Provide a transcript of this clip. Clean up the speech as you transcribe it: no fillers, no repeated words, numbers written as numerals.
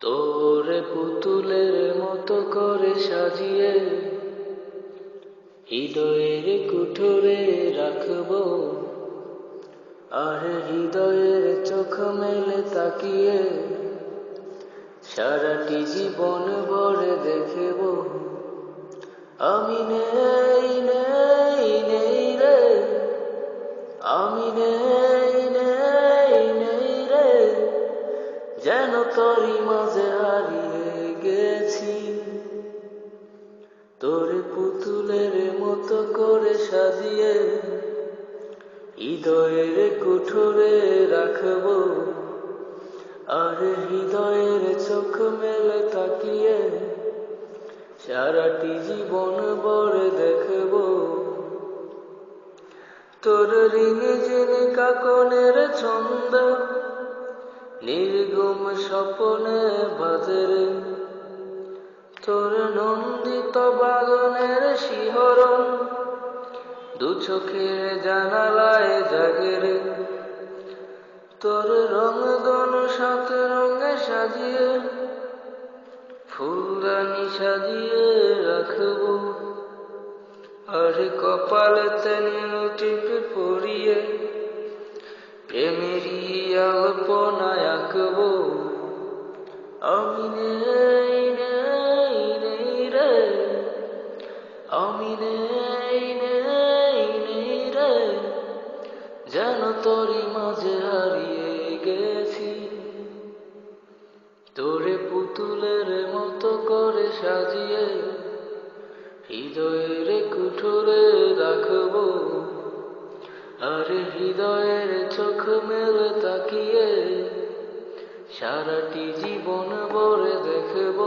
তোরে পুতুলের মতো করে সাজিয়ে হৃদয়ের কুঠোরে রাখবো, আর হৃদয়ের চোখ মেলে তাকিয়ে সারাটি জীবন ভরে দেখব। আমি নেই নেই নেই রে, আমি নেই নেই নেই রে, যেন তোরই মাঝে হারিয়ে গেছি। তোরে পুতুলের মতো করে সাজিয়ে হৃদয়ের কুঠোরে রাখবো, আর হৃদয়ের চোখ মেলে তাকিয়ে সারাটি জীবন ভরে দেখব। তোর রিঙে ঝিনি কাকনের ছন্দ নির্গুম স্বপনে বাজে, তোর নন্দিত বাদনের শিহরণ দু চোখের জানালায় জাগে রে। তোর রং দনু সাত রঙে সাজিয়ে ফুলদানি সাজিয়ে রাখবো, আর কপালেতে নীল টিপে পরিয়ে প্রেমেরই আলপনায় আঁকবো। আমি নেই নেই নেই রে, আমি নেই নেই নেই রে, যেন তোরই মাঝে হারিয়ে গেছি। তোরে পুতুলের মতো করে সাজিয়ে হৃদয়ের কুঠোরে রাখবো, আর হৃদয়ের চোখ মেলে তাকিয়ে সারাটি জীবন ভরে দেখব।